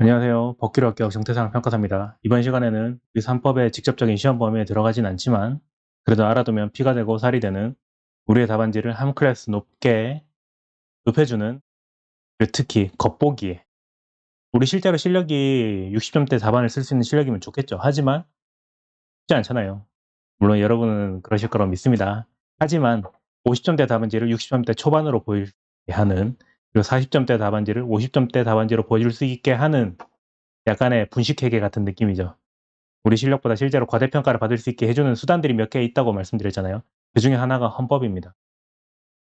안녕하세요. 법규로 합격 정태상 평가사입니다. 이번 시간에는 우리 3법의 직접적인 시험 범위에 들어가진 않지만 그래도 알아두면 피가 되고 살이 되는 우리의 답안지를 한 클래스 높게 높여주는 특히 겉보기 우리 실제로 실력이 60점대 답안을 쓸 수 있는 실력이면 좋겠죠. 하지만 쉽지 않잖아요. 물론 여러분은 그러실 거라고 믿습니다. 하지만 50점대 답안지를 60점대 초반으로 보이게 하는 그리고 40점대 답안지를 50점대 답안지로 보여줄 수 있게 하는 약간의 분식회계 같은 느낌이죠. 우리 실력보다 실제로 과대평가를 받을 수 있게 해주는 수단들이 몇 개 있다고 말씀드렸잖아요. 그중에 하나가 헌법입니다.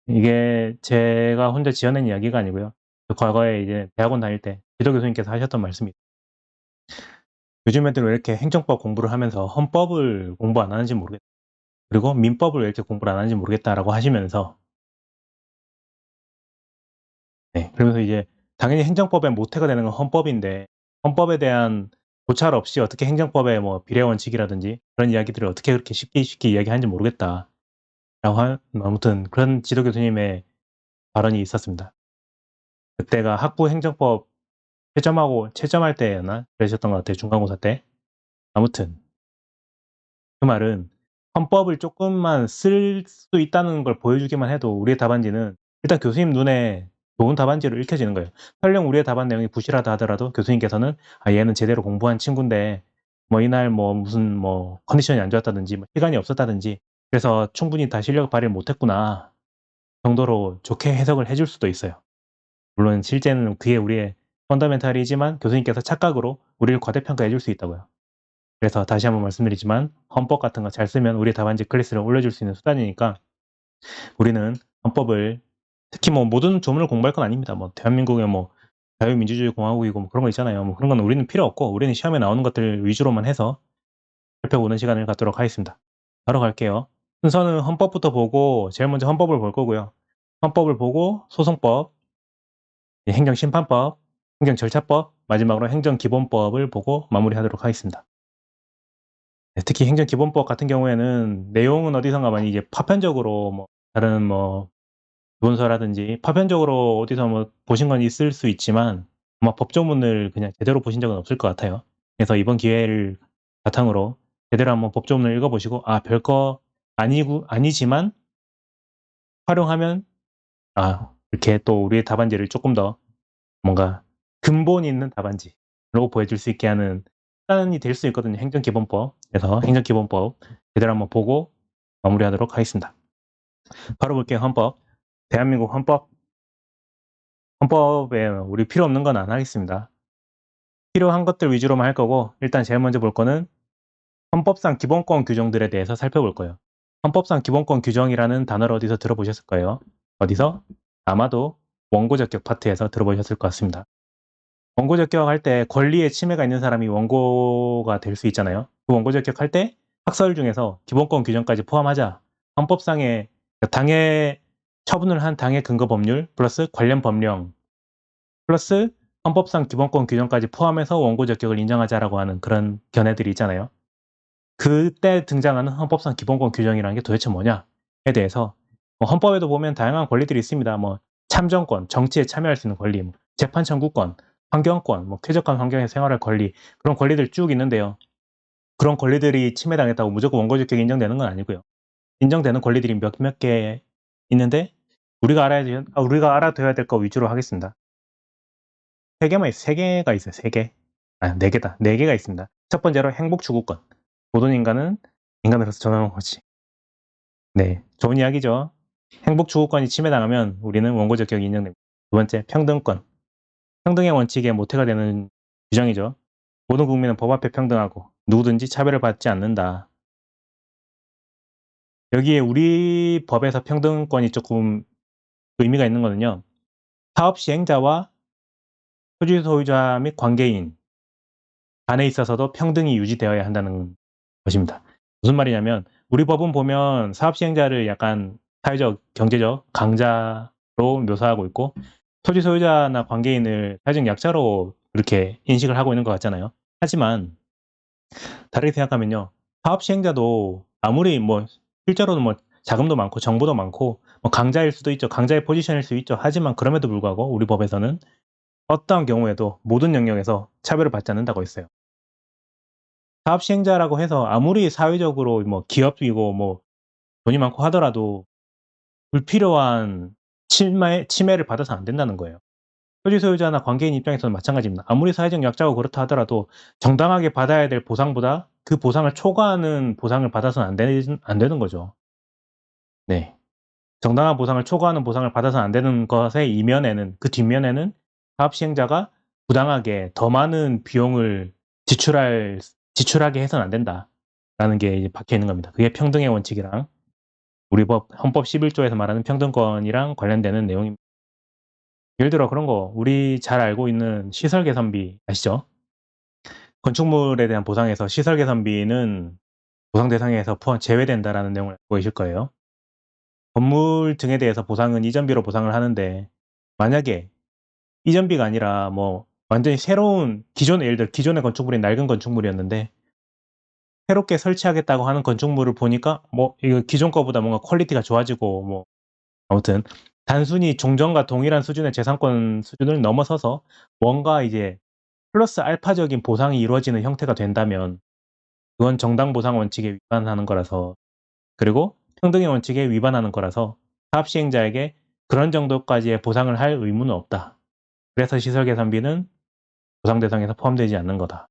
이게 제가 혼자 지어낸 이야기가 아니고요. 과거에 이제 대학원 다닐 때 지도 교수님께서 하셨던 말씀입니다. 요즘 애들 왜 이렇게 행정법 공부를 하면서 헌법을 공부 안 하는지 모르겠다. 그리고 민법을 왜 이렇게 공부를 안 하는지 모르겠다라고 하시면서 그러면서 이제 당연히 행정법의 모태가 되는 건 헌법인데 헌법에 대한 고찰 없이 어떻게 행정법의 뭐 비례 원칙이라든지 그런 이야기들을 어떻게 그렇게 쉽게 이야기하는지 모르겠다. 라고 아무튼 그런 지도 교수님의 발언이 있었습니다. 그때가 학부 행정법 채점할 때였나? 그러셨던 것 같아요. 중간고사 때. 아무튼 그 말은 헌법을 조금만 쓸 수 있다는 걸 보여주기만 해도 우리의 답안지는 일단 교수님 눈에 좋은 답안지로 읽혀지는 거예요. 설령 우리의 답안 내용이 부실하다 하더라도 교수님께서는 얘는 제대로 공부한 친구인데 뭐 이날 뭐 무슨 뭐 컨디션이 안 좋았다든지 뭐 시간이 없었다든지 그래서 충분히 다 실력 발휘를 못했구나 정도로 좋게 해석을 해줄 수도 있어요. 물론 실제는 그게 우리의 펀더멘탈이지만 교수님께서 착각으로 우리를 과대평가해 줄 수 있다고요. 그래서 다시 한번 말씀드리지만 헌법 같은 거 잘 쓰면 우리 답안지 클래스를 올려줄 수 있는 수단이니까 우리는 헌법을 특히 뭐 모든 조문을 공부할 건 아닙니다. 뭐 대한민국의 뭐 자유민주주의 공화국이고 뭐 그런 거 있잖아요. 뭐 그런 건 우리는 필요 없고 우리는 시험에 나오는 것들 위주로만 해서 살펴보는 시간을 갖도록 하겠습니다. 바로 갈게요. 순서는 헌법부터 보고 제일 먼저 헌법을 볼 거고요. 헌법을 보고 소송법, 행정심판법, 행정절차법, 마지막으로 행정기본법을 보고 마무리하도록 하겠습니다. 특히 행정기본법 같은 경우에는 내용은 어디선가 많이 이제 파편적으로 뭐 다른 뭐 기본서라든지 파편적으로 어디서 뭐 보신 건 있을 수 있지만 아마 법조문을 그냥 제대로 보신 적은 없을 것 같아요. 그래서 이번 기회를 바탕으로 제대로 한번 법조문을 읽어보시고 별거 아니지만 활용하면 이렇게 또 우리의 답안지를 조금 더 뭔가 근본 있는 답안지로 보여줄 수 있게 하는 수단이 될 수 있거든요. 행정기본법. 그래서 행정기본법 제대로 한번 보고 마무리하도록 하겠습니다. 바로 볼게요. 헌법. 대한민국 헌법. 헌법에 우리 필요 없는 건 안 하겠습니다. 필요한 것들 위주로만 할 거고 일단 제일 먼저 볼 거는 헌법상 기본권 규정들에 대해서 살펴볼 거예요. 헌법상 기본권 규정이라는 단어를 어디서 들어보셨을 거예요. 어디서? 아마도 원고 적격 파트에서 들어보셨을 것 같습니다. 원고 적격할 때 권리의 침해가 있는 사람이 원고가 될 수 있잖아요. 그 원고 적격할 때 학설 중에서 기본권 규정까지 포함하자 헌법상의 당해 처분을 한 당해 근거 법률 플러스 관련 법령 플러스 헌법상 기본권 규정까지 포함해서 원고 적격을 인정하자라고 하는 그런 견해들이 있잖아요. 그때 등장하는 헌법상 기본권 규정이라는 게 도대체 뭐냐에 대해서 헌법에도 보면 다양한 권리들이 있습니다. 뭐 참정권, 정치에 참여할 수 있는 권리, 재판 청구권, 환경권, 쾌적한 환경에서 생활할 권리 그런 권리들 쭉 있는데요. 그런 권리들이 침해당했다고 무조건 원고 적격이 인정되는 건 아니고요. 인정되는 권리들이 몇 개 있는데 우리가 알아둬야 될 거 위주로 하겠습니다. 세 개가 있어요. 3개. 4개다. 4개가 있습니다. 첫 번째로 행복 추구권. 모든 인간은 인간으로서 존엄한 거지. 네, 좋은 이야기죠. 행복 추구권이 침해당하면 우리는 원고 적격이 인정됩니다. 두 번째, 평등권. 평등의 원칙에 모태가 되는 규정이죠. 모든 국민은 법 앞에 평등하고 누구든지 차별을 받지 않는다. 여기에 우리 법에서 평등권이 조금 의미가 있는 거는요. 사업 시행자와 토지 소유자 및 관계인 간에 있어서도 평등이 유지되어야 한다는 것입니다. 무슨 말이냐면 우리 법은 보면 사업 시행자를 약간 사회적, 경제적 강자로 묘사하고 있고 토지 소유자나 관계인을 사회적 약자로 그렇게 인식을 하고 있는 것 같잖아요. 하지만 다르게 생각하면요. 사업 시행자도 아무리 실제로는 자금도 많고 정보도 많고 강자일 수도 있죠. 강자의 포지션일 수 있죠. 하지만 그럼에도 불구하고 우리 법에서는 어떠한 경우에도 모든 영역에서 차별을 받지 않는다고 했어요. 사업 시행자라고 해서 아무리 사회적으로 뭐 기업이고 뭐 돈이 많고 하더라도 불필요한 침해를 받아서 안 된다는 거예요. 토지 소유자나 관계인 입장에서는 마찬가지입니다. 아무리 사회적 약자고 그렇다 하더라도 정당하게 받아야 될 보상보다 그 보상을 초과하는 보상을 받아서는 안 되는 거죠. 네. 정당한 보상을 초과하는 보상을 받아서는 안 되는 것의 이면에는, 그 뒷면에는 사업 시행자가 부당하게 더 많은 비용을 지출하게 해서는 안 된다라는 게 이제 박혀 있는 겁니다. 그게 평등의 원칙이랑 우리 헌법 11조에서 말하는 평등권이랑 관련되는 내용입니다. 예를 들어 그런 거 우리 잘 알고 있는 시설 개선비 아시죠? 건축물에 대한 보상에서 시설 개선비는 보상 대상에서 제외된다라는 내용을 알고 계실 거예요. 건물 등에 대해서 보상은 이전비로 보상을 하는데 만약에 이전비가 아니라 뭐 완전히 새로운 예를 들어 기존의 건축물이 낡은 건축물이었는데 새롭게 설치하겠다고 하는 건축물을 보니까 뭐 이거 기존 거보다 뭔가 퀄리티가 좋아지고 뭐 아무튼 단순히 종전과 동일한 수준의 재산권 수준을 넘어서서 뭔가 이제 플러스 알파적인 보상이 이루어지는 형태가 된다면 그건 정당 보상 원칙에 위반하는 거라서, 그리고 평등의 원칙에 위반하는 거라서 사업 시행자에게 그런 정도까지의 보상을 할 의무는 없다. 그래서 시설 개선비는 보상 대상에서 포함되지 않는 거다.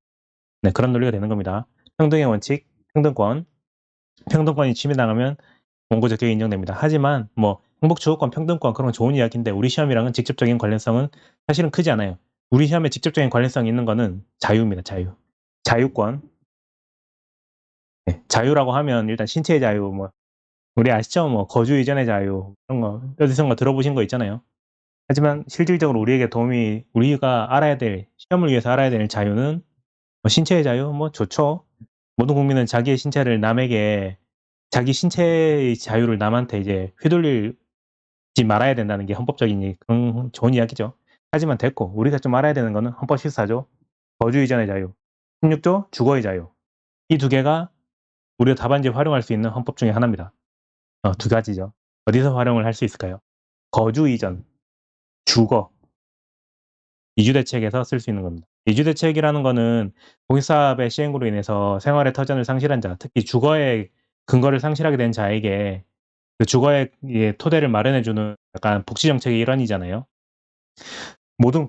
네, 그런 논리가 되는 겁니다. 평등의 원칙, 평등권이 침해당하면 원고 적격이 인정됩니다. 하지만 뭐 행복추구권, 평등권 그런 건 좋은 이야기인데 우리 시험이랑은 직접적인 관련성은 사실은 크지 않아요. 우리 시험에 직접적인 관련성이 있는 거는 자유입니다. 자유권. 네, 자유라고 하면 일단 신체의 자유, 뭐 우리 아시죠? 뭐 거주 이전의 자유, 그런 거 어디선가 들어보신 거 있잖아요. 하지만 실질적으로 우리가 알아야 될, 시험을 위해서 알아야 되는 자유는 뭐 신체의 자유, 뭐 좋죠. 모든 국민은 자기의 신체를 남에게, 자기 신체의 자유를 남한테 이제 휘둘리지 말아야 된다는 게 헌법적인 그런 좋은 이야기죠. 하지만 됐고, 우리가 좀 알아야 되는 거는 헌법 14조 거주 이전의 자유, 16조 주거의 자유. 이 두 개가 우리가 답안지에 활용할 수 있는 헌법 중에 하나입니다. 두 가지죠. 어디서 활용을 할 수 있을까요? 거주 이전, 주거, 이주대책에서 쓸 수 있는 겁니다. 이주대책이라는 거는 공익사업의 시행으로 인해서 생활의 터전을 상실한 자, 특히 주거의 근거를 상실하게 된 자에게 그 주거의 토대를 마련해 주는 약간 복지 정책의 일환이잖아요.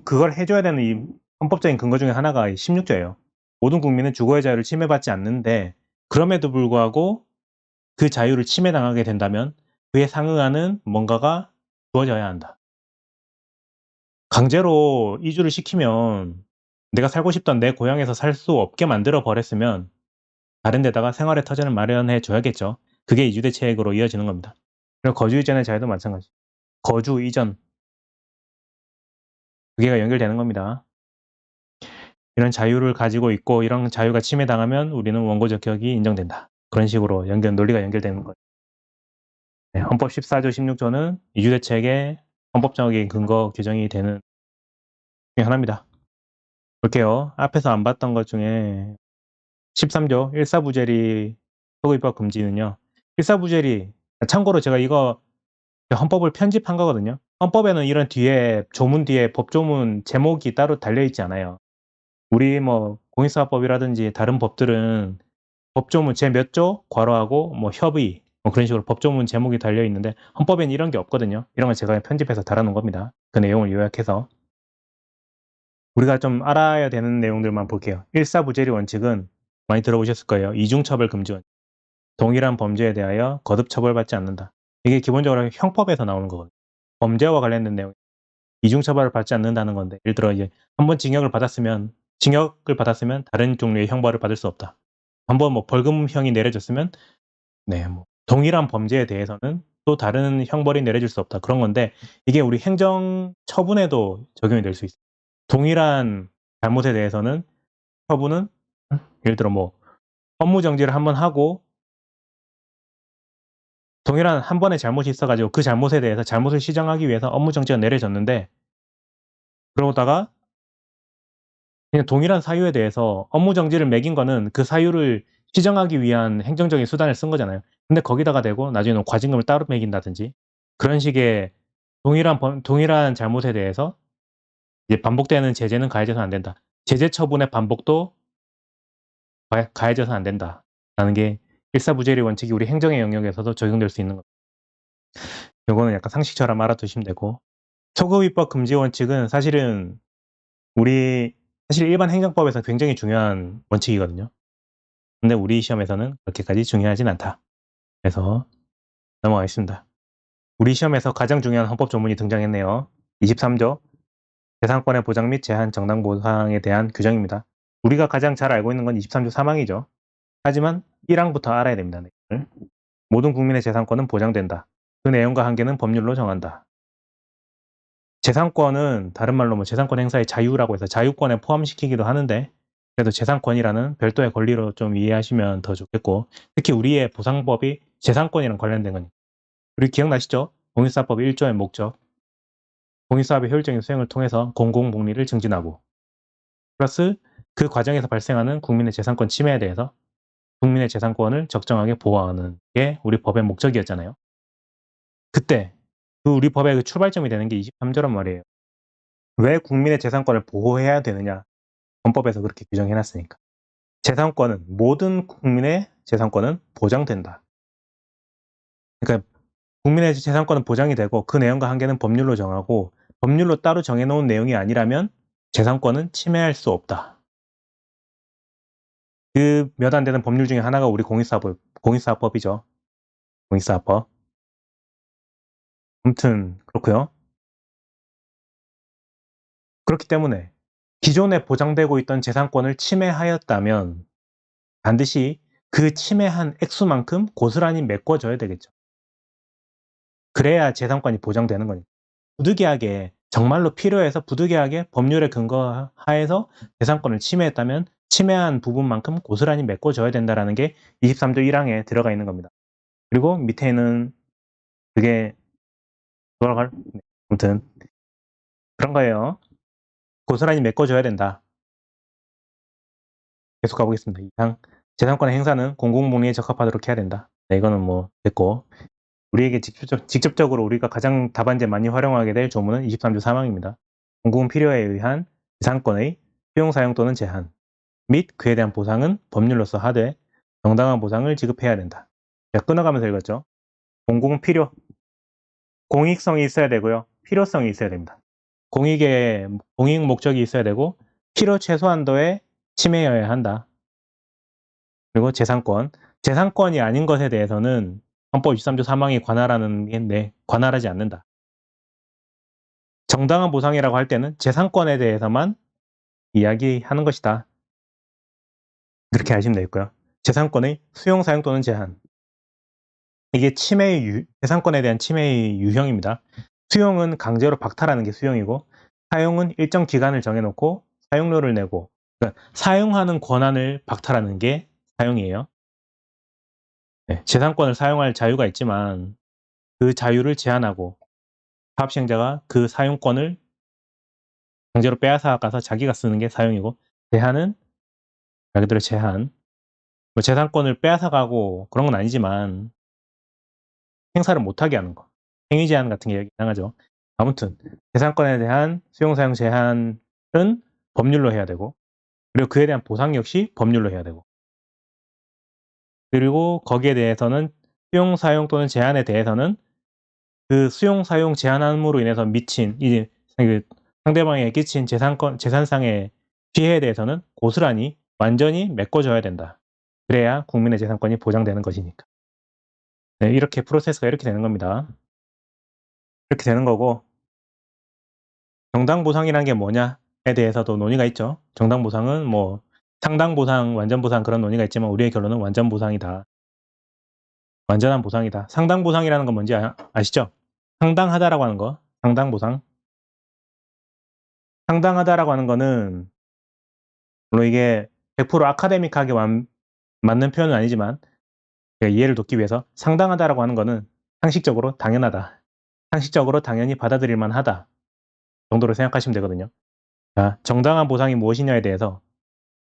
그걸 해 줘야 되는 이 헌법적인 근거 중에 하나가 이 16조예요. 모든 국민은 주거의 자유를 침해받지 않는데 그럼에도 불구하고 그 자유를 침해당하게 된다면 그에 상응하는 뭔가가 주어져야 한다. 강제로 이주를 시키면 내가 살고 싶던 내 고향에서 살 수 없게 만들어 버렸으면 다른 데다가 생활의 터전을 마련해 줘야겠죠. 그게 이주 대책으로 이어지는 겁니다. 그리고 거주 이전의 자유도 마찬가지. 거주 이전, 두 개가 연결되는 겁니다. 이런 자유를 가지고 있고 이런 자유가 침해당하면 우리는 원고 적격이 인정된다. 그런 식으로 논리가 연결되는 거예요. 네, 헌법 14조 16조는 이주 대책의 헌법적인 근거 규정이 되는 중에 하나입니다. 볼게요. 앞에서 안 봤던 것 중에 13조 일사부재리 소급입법 금지는요. 일사부재리, 참고로 제가 이거 헌법을 편집한 거거든요. 헌법에는 이런 뒤에 조문 뒤에 법조문 제목이 따로 달려 있지 않아요. 우리 뭐 공익사업법이라든지 다른 법들은 법조문 제 몇 조 괄호하고 뭐 협의 뭐 그런 식으로 법조문 제목이 달려 있는데 헌법에는 이런 게 없거든요. 이런 건 제가 편집해서 달아놓은 겁니다. 그 내용을 요약해서 우리가 좀 알아야 되는 내용들만 볼게요. 일사부재리 원칙은 많이 들어보셨을 거예요. 이중처벌 금지 원칙. 동일한 범죄에 대하여 거듭 처벌받지 않는다. 이게 기본적으로 형법에서 나오는 거거든요. 범죄와 관련된 내용. 이중처벌을 받지 않는다는 건데, 예를 들어 이제 한 번 징역을 받았으면 다른 종류의 형벌을 받을 수 없다. 한번 뭐 벌금형이 내려졌으면 뭐 동일한 범죄에 대해서는 또 다른 형벌이 내려질 수 없다. 그런 건데 이게 우리 행정 처분에도 적용이 될 수 있어요. 동일한 잘못에 대해서는 처분은 예를 들어 뭐 업무 정지를 한번 하고 동일한 한 번의 잘못이 있어 가지고 그 잘못에 대해서 잘못을 시정하기 위해서 업무 정지가 내려졌는데 그러다가 그냥 동일한 사유에 대해서 업무 정지를 매긴 거는 그 사유를 시정하기 위한 행정적인 수단을 쓴 거잖아요. 근데 거기다가 대고 나중에는 과징금을 따로 매긴다든지 그런 식의 동일한 잘못에 대해서 이제 반복되는 제재는 가해져서는 안 된다. 제재 처분의 반복도 가해져서는 안 된다라는 게 일사부재리 원칙이 우리 행정의 영역에서도 적용될 수 있는 것. 요거는 약간 상식처럼 알아두시면 되고, 소급입법 금지 원칙은 사실은 사실 일반 행정법에서 굉장히 중요한 원칙이거든요. 근데 우리 시험에서는 그렇게까지 중요하진 않다. 그래서 넘어가겠습니다. 우리 시험에서 가장 중요한 헌법 조문이 등장했네요. 23조 재산권의 보장 및 제한 정당 보상에 대한 규정입니다. 우리가 가장 잘 알고 있는 건 23조 3항이죠. 하지만 1항부터 알아야 됩니다. 모든 국민의 재산권은 보장된다. 그 내용과 한계는 법률로 정한다. 재산권은 다른 말로 뭐 재산권 행사의 자유라고 해서 자유권에 포함시키기도 하는데, 그래도 재산권이라는 별도의 권리로 좀 이해하시면 더 좋겠고, 특히 우리의 보상법이 재산권이랑 관련된 거니까. 우리 기억나시죠? 공익사법 1조의 목적. 공익사업의 효율적인 수행을 통해서 공공복리를 증진하고, 플러스 그 과정에서 발생하는 국민의 재산권 침해에 대해서 국민의 재산권을 적정하게 보호하는 게 우리 법의 목적이었잖아요. 그때 그 우리 법의 그 출발점이 되는 게 23조란 말이에요. 왜 국민의 재산권을 보호해야 되느냐? 헌법에서 그렇게 규정해 놨으니까. 재산권은 모든 국민의 재산권은 보장된다. 그러니까 국민의 재산권은 보장이 되고 그 내용과 한계는 법률로 정하고 법률로 따로 정해 놓은 내용이 아니라면 재산권은 침해할 수 없다. 그 몇 안 되는 법률 중에 하나가 우리 공익사업법이죠. 공익사업법. 아무튼 그렇고요. 그렇기 때문에 기존에 보장되고 있던 재산권을 침해하였다면 반드시 그 침해한 액수만큼 고스란히 메꿔줘야 되겠죠. 그래야 재산권이 보장되는 거니까. 부득이하게 정말로 필요해서 부득이하게 법률에 근거하에서 재산권을 침해했다면 침해한 부분만큼 고스란히 메꿔줘야 된다는 게 23조 1항에 들어가 있는 겁니다. 그리고 밑에는 그게 아무튼 그런 거예요. 고스란히 메꿔줘야 된다. 계속 가보겠습니다. 이상 재산권의 행사는 공공복리에 적합하도록 해야 된다. 네, 이거는 뭐 됐고, 우리에게 직접적으로 우리가 가장 답안지에 많이 활용하게 될 조문은 23조 3항입니다. 공공 필요에 의한 재산권의 수용 사용 또는 제한 및 그에 대한 보상은 법률로서 하되 정당한 보상을 지급해야 된다. 자, 끊어가면서 읽었죠. 공공 필요, 공익성이 있어야 되고요. 필요성이 있어야 됩니다. 공익 목적이 있어야 되고 필요 최소한도에 침해여야 한다. 그리고 재산권이 아닌 것에 대해서는 헌법 23조 3항이 관할하지 않는다. 정당한 보상이라고 할 때는 재산권에 대해서만 이야기하는 것이다. 그렇게 아시면 되겠고요. 재산권의 수용, 사용 또는 제한. 이게 재산권에 대한 침해의 유형입니다. 수용은 강제로 박탈하는 게 수용이고, 사용은 일정 기간을 정해놓고 사용료를 내고, 그러니까 사용하는 권한을 박탈하는 게 사용이에요. 네, 재산권을 사용할 자유가 있지만 그 자유를 제한하고 사업시행자가 그 사용권을 강제로 빼앗아가서 자기가 쓰는 게 사용이고, 제한은 자기들의 제한. 뭐 재산권을 빼앗아가고 그런 건 아니지만 행사를 못하게 하는 거. 행위 제한 같은 게 가능하죠. 아무튼 재산권에 대한 수용 사용 제한은 법률로 해야 되고, 그리고 그에 대한 보상 역시 법률로 해야 되고, 그리고 거기에 대해서는 수용 사용 또는 제한에 대해서는 그 수용 사용 제한함으로 인해서 미친 이제 그 상대방에게 끼친 재산상의 피해에 대해서는 고스란히 완전히 메꿔줘야 된다. 그래야 국민의 재산권이 보장되는 것이니까. 네, 이렇게 프로세스가 이렇게 되는 겁니다. 이렇게 되는 거고, 정당보상이라는 게 뭐냐에 대해서도 논의가 있죠. 정당보상은 뭐 상당보상, 완전보상 그런 논의가 있지만 우리의 결론은 완전보상이다. 완전한 보상이다. 상당보상이라는 건 뭔지 아시죠? 상당하다라고 하는 거. 상당보상. 상당하다라고 하는 거는 물론 이게 100% 아카데믹하게 맞는 표현은 아니지만 이해를 돕기 위해서 상당하다라고 하는 거는 상식적으로 당연하다. 상식적으로 당연히 받아들일 만하다 정도로 생각하시면 되거든요. 자, 정당한 보상이 무엇이냐에 대해서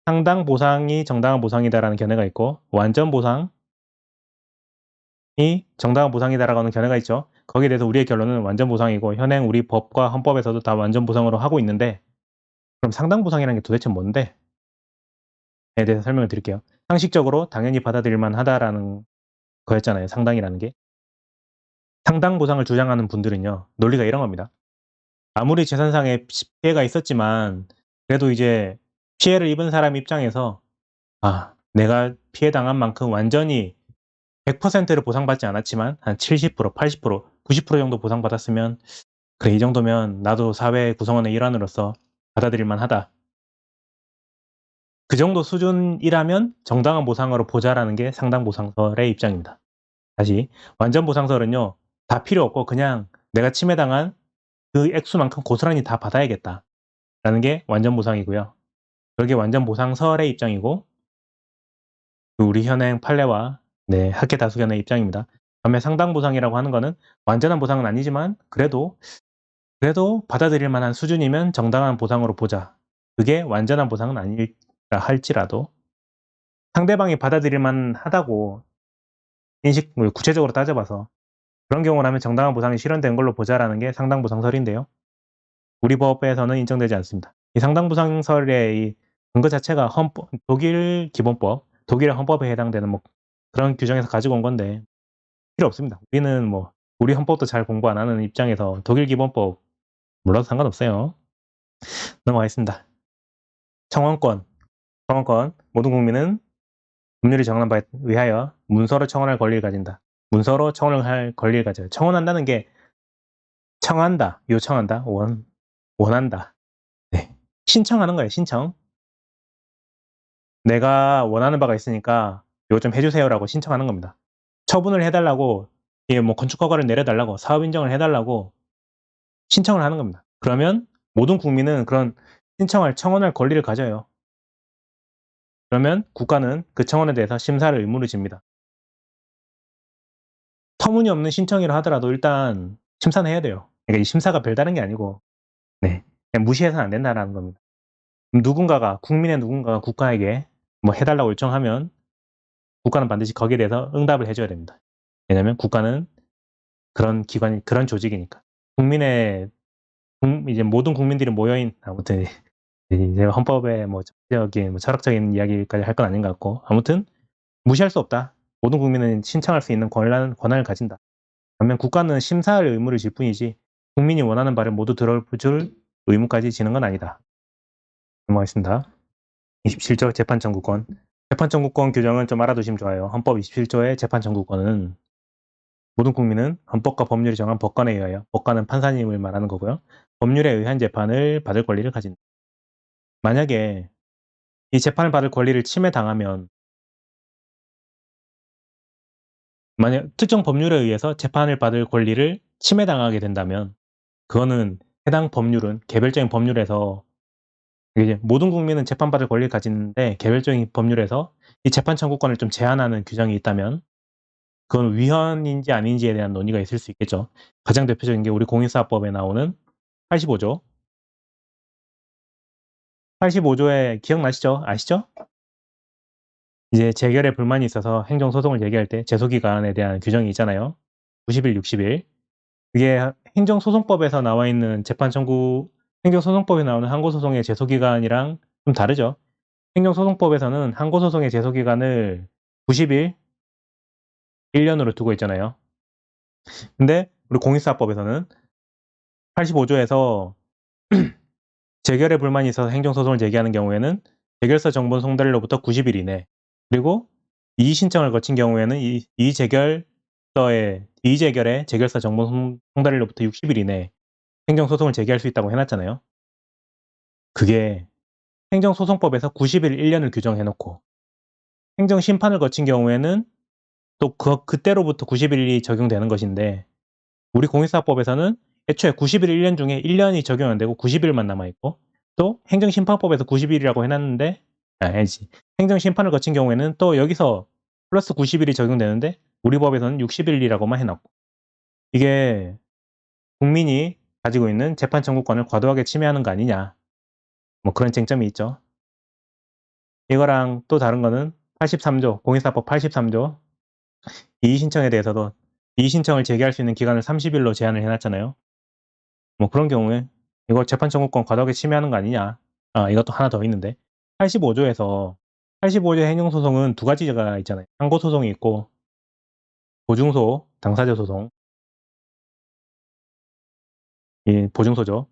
상당 보상이 정당한 보상이다라는 견해가 있고 완전 보상이 정당한 보상이다라고 하는 견해가 있죠. 거기에 대해서 우리의 결론은 완전 보상이고 현행 우리 법과 헌법에서도 다 완전 보상으로 하고 있는데 그럼 상당 보상이라는 게 도대체 뭔데? 에 대해서 설명을 드릴게요. 상식적으로 당연히 받아들일 만하다라는 거였잖아요, 상당이라는 게. 상당 보상을 주장하는 분들은요. 논리가 이런 겁니다. 아무리 재산상의 피해가 있었지만 그래도 이제 피해를 입은 사람 입장에서 '아 내가 피해 당한 만큼 완전히 100%를 보상받지 않았지만 한 70% 80% 90% 정도 보상받았으면 그래 이 정도면 나도 사회 구성원의 일환으로서 받아들일 만하다.' 그 정도 수준이라면 정당한 보상으로 보자라는 게 상당 보상설의 입장입니다. 다시 완전 보상설은요. 다 필요 없고 그냥 '내가 침해당한 그 액수만큼 고스란히 다 받아야겠다.'라는 게 완전 보상이고요. 그게 완전 보상설의 입장이고 우리 현행 판례와 학계 다수견의 입장입니다. 반면 상당 보상이라고 하는 거는 완전한 보상은 아니지만 그래도 받아들일 만한 수준이면 정당한 보상으로 보자. 그게 완전한 보상은 아니라 할지라도 상대방이 받아들일 만하다고 구체적으로 따져봐서 그런 경우라면 정당한 보상이 실현된 걸로 보자라는 게 상당 보상설인데요. 우리 법에서는 인정되지 않습니다. 이 상당 보상설의 이 근거 자체가 독일 기본법, 독일의 헌법에 해당되는 그런 규정에서 가지고 온 건데 필요 없습니다. 우리는 우리 헌법도 잘 공부 안 하는 입장에서 독일 기본법 몰라도 상관없어요. 넘어가겠습니다. 청원권. 모든 국민은 법률이 정한 바에 의하여 문서로 청원할 권리를 가진다. 문서로 청원을 할 권리를 가져요. 청원한다는 게 청한다, 요청한다, 원한다. 네. 신청하는 거예요, 신청. 내가 원하는 바가 있으니까 이거 좀 해주세요라고 신청하는 겁니다. 처분을 해달라고, 건축 허가를 내려달라고, 사업 인정을 해달라고 신청을 하는 겁니다. 그러면 모든 국민은 그런 청원할 권리를 가져요. 그러면 국가는 그 청원에 대해서 심사를 의무를 집니다. 터무니없는 신청이라 하더라도 일단 심사는 해야 돼요. 그러니까 이 심사가 별다른 게 아니고 그냥 무시해서는 안 된다라는 겁니다. 국민의 누군가가 국가에게 해달라고 요청하면 국가는 반드시 거기에 대해서 응답을 해줘야 됩니다. 왜냐하면 국가는 그런 조직이니까. 이제 모든 국민들이 아무튼 이제 헌법의 정치적인 철학적인 이야기까지 할 건 아닌 것 같고 아무튼 무시할 수 없다. 모든 국민은 신청할 수 있는 권한을 가진다. 반면 국가는 심사할 의무를 질 뿐이지 국민이 원하는 바를 모두 들어줄 의무까지 지는 건 아니다. 넘어가겠습니다. 27조 재판 청구권. 재판 청구권 규정은 좀 알아두시면 좋아요. 헌법 27조의 재판 청구권은 모든 국민은 헌법과 법률이 정한 법관에 의하여, 법관은 판사님을 말하는 거고요. 법률에 의한 재판을 받을 권리를 가진다. 만약에 이 재판을 받을 권리를 침해당하면 만약 특정 법률에 의해서 재판을 받을 권리를 침해당하게 된다면 그거는 해당 법률은 개별적인 법률에서 이제 모든 국민은 재판받을 권리를 가지는데 개별적인 법률에서 이 재판 청구권을 좀 제한하는 규정이 있다면 그건 위헌인지 아닌지에 대한 논의가 있을 수 있겠죠. 가장 대표적인 게 우리 공인사업법에 나오는 85조. 85조에 기억나시죠? 아시죠? 이제 재결에 불만이 있어서 행정소송을 제기할 때 제소기간에 대한 규정이 있잖아요. 90일, 60일. 그게 행정소송법에서 나와 있는 행정소송법에 나오는 항고소송의 제소기간이랑 좀 다르죠. 행정소송법에서는 항고소송의 제소기간을 90일, 1년으로 두고 있잖아요. 근데 우리 공인사업법에서는 85조에서 재결에 불만이 있어서 행정소송을 제기하는 경우에는 재결서 정본 송달일로부터 90일 이내 그리고 이의 신청을 거친 경우에는 이의재결의 재결서 정본 송달일로부터 60일 이내 행정소송을 제기할 수 있다고 해놨잖아요. 그게 행정소송법에서 90일 1년을 규정해놓고 행정심판을 거친 경우에는 또 그때로부터 90일이 적용되는 것인데 우리 공인사업법에서는 애초에 90일 1년 중에 1년이 적용 안 되고 90일만 남아있고 또 행정심판법에서 90일이라고 해놨는데 아니지. 행정심판을 거친 경우에는 또 여기서 플러스 90일이 적용되는데 우리 법에서는 60일이라고만 해놨고 이게 국민이 가지고 있는 재판 청구권을 과도하게 침해하는 거 아니냐 그런 쟁점이 있죠. 이거랑 또 다른 거는 83조 공인사법 83조 이의 신청에 대해서도 이의신청을 제기할 수 있는 기간을 30일로 제한을 해 놨잖아요. 뭐 그런 경우에 이거 재판 청구권 과도하게 침해하는 거 아니냐. 이것도 하나 더 있는데 85조에서 85조 행정소송은 두 가지가 있잖아요. 상고소송이 있고 보증소, 당사자 소송. 이 보증소죠.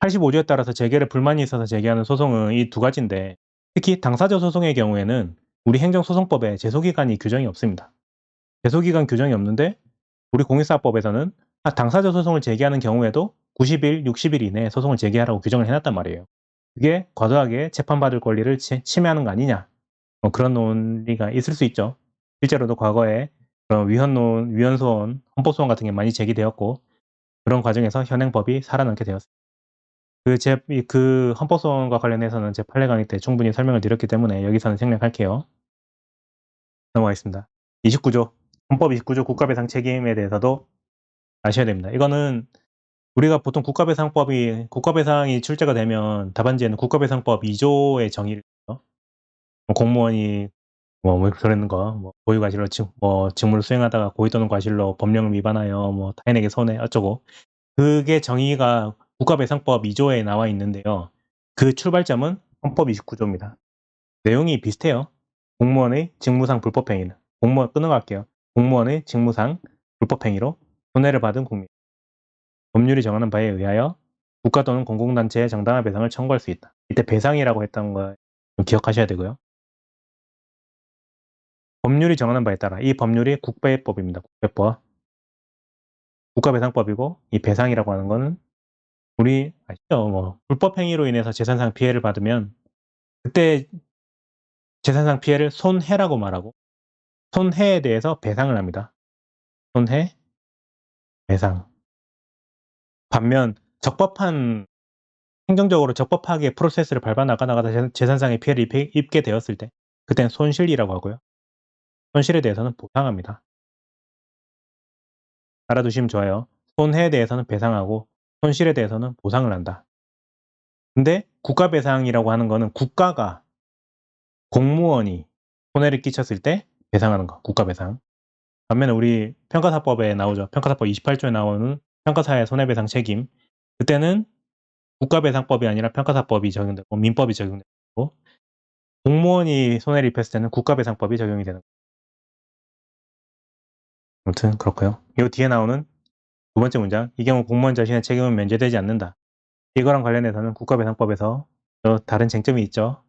85조에 따라서 재결에 불만이 있어서 제기하는 소송은 이 두 가지인데 특히 당사자 소송의 경우에는 우리 행정소송법에 제소기간이 규정이 없습니다. 제소기간 규정이 없는데 우리 공익사업법에서는 당사자 소송을 제기하는 경우에도 90일, 60일 이내에 소송을 제기하라고 규정을 해 놨단 말이에요. 그게 과도하게 재판받을 권리를 침해하는 거 아니냐. 그런 논리가 있을 수 있죠. 실제로도 과거에 그런 위헌소원, 헌법소원 같은 게 많이 제기되었고 그런 과정에서 현행법이 살아남게 되었습니다. 그 헌법소원과 관련해서는 제 판례 강의 때 충분히 설명을 드렸기 때문에 여기서는 생략할게요. 넘어가겠습니다. 29조 헌법 29조 국가배상 책임에 대해서도 아셔야 됩니다. 이거는 우리가 보통 국가배상이 출제가 되면 답안지에는 국가배상법 2조의 정의를 뭐 공무원이 그런 거, 고유과실로 직무를 수행하다가 고의 또는 과실로 법령을 위반하여 타인에게 손해 어쩌고 그게 정의가 국가배상법 2조에 나와 있는데요. 그 출발점은 헌법 29조입니다. 내용이 비슷해요. 공무원의 직무상 불법행위는 끊어갈게요. 공무원의 직무상 불법행위로 손해를 받은 국민. 법률이 정하는 바에 의하여 국가 또는 공공단체에 정당한 배상을 청구할 수 있다. 이때 배상이라고 했던 거 기억하셔야 되고요. 법률이 정하는 바에 따라 이 법률이 국배법입니다. 국배법. 국가배상법이고 이 배상이라고 하는 거는 우리 아시죠? 불법행위로 인해서 재산상 피해를 받으면 그때 재산상 피해를 손해라고 말하고 손해에 대해서 배상을 합니다. 손해, 배상. 반면 행정적으로 적법하게 프로세스를 밟아 나가다가 재산상의 피해를 입게 되었을 때 그때는 손실이라고 하고요. 손실에 대해서는 보상합니다. 알아두시면 좋아요. 손해에 대해서는 배상하고 손실에 대해서는 보상을 한다. 근데 국가배상이라고 하는 거는 국가가 공무원이 손해를 끼쳤을 때 배상하는 거, 국가배상. 반면에 우리 평가사법에 나오죠. 평가사법 28조에 나오는 평가사의 손해배상 책임. 그때는 국가배상법이 아니라 평가사법이 적용되고 민법이 적용되고 공무원이 손해를 입혔을 때는 국가배상법이 적용이 되는 거예요. 아무튼 그렇고요. 이 뒤에 나오는 두 번째 문장. 이 경우 공무원 자신의 책임은 면제되지 않는다. 이거랑 관련해서는 국가배상법에서 또 다른 쟁점이 있죠.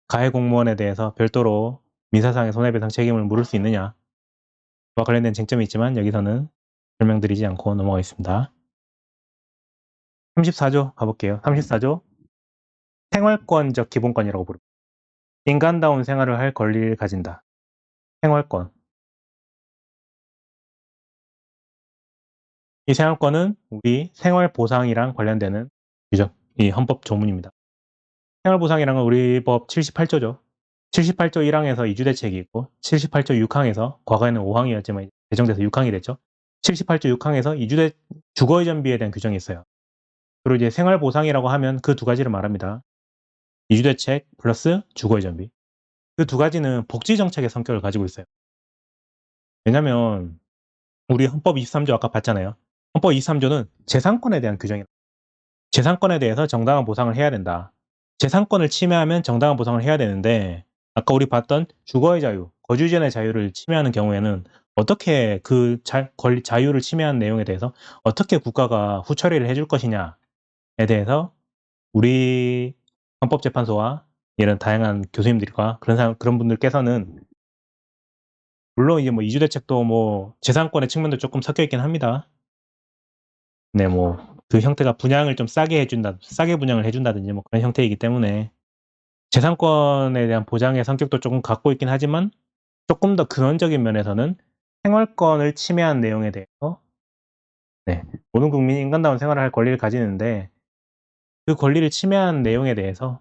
가해 공무원에 대해서 별도로 민사상의 손해배상 책임을 물을 수 있느냐와 관련된 쟁점이 있지만 여기서는 설명드리지 않고 넘어가겠습니다. 34조 가볼게요. 34조 생활권적 기본권이라고 부릅니다. 인간다운 생활을 할 권리를 가진다. 생활권. 이 생활권은 우리 생활보상이랑 관련되는 이 헌법 조문입니다. 생활보상이란 건 우리 법 78조죠. 78조 1항에서 이주대책이 있고 78조 6항에서 과거에는 5항이었지만 개정돼서 6항이 됐죠. 78조 6항에서 주거의전비에 대한 규정이 있어요. 그리고 이제 생활보상이라고 하면 그 두 가지를 말합니다. 이주대책 플러스 주거의전비. 그 두 가지는 복지정책의 성격을 가지고 있어요. 왜냐면 우리 헌법 23조 아까 봤잖아요. 헌법 23조는 재산권에 대한 규정이에요. 재산권에 대해서 정당한 보상을 해야 된다. 재산권을 침해하면 정당한 보상을 해야 되는데 아까 우리 봤던 주거의 자유, 거주지연의 자유를 침해하는 경우에는 어떻게 그 자유를 침해한 내용에 대해서 어떻게 국가가 후처리를 해줄 것이냐에 대해서 우리 헌법재판소와 이런 다양한 교수님들과 그런 분들께서는 물론 이제 이주대책도 재산권의 측면도 조금 섞여 있긴 합니다. 네, 그 형태가 분양을 좀 싸게 분양을 해준다든지 그런 형태이기 때문에 재산권에 대한 보장의 성격도 조금 갖고 있긴 하지만 조금 더 근원적인 면에서는 생활권을 침해한 내용에 대해서 모든 국민이 인간다운 생활을 할 권리를 가지는데 그 권리를 침해한 내용에 대해서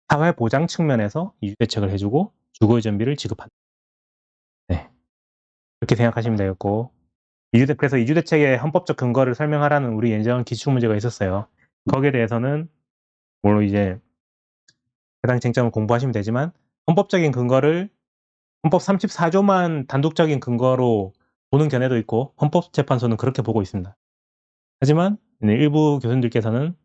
사회 보장 측면에서 이주대책을 해주고 주거의전비를 지급한다. 그렇게 생각하시면 되겠고 그래서 이주대책의 헌법적 근거를 설명하라는 우리 예전 기출문제가 있었어요. 거기에 대해서는 물론 이제 해당 쟁점을 공부하시면 되지만 헌법적인 근거를 헌법 34조만 단독적인 근거로 보는 견해도 있고 헌법재판소는 그렇게 보고 있습니다. 하지만 일부 교수님들께서는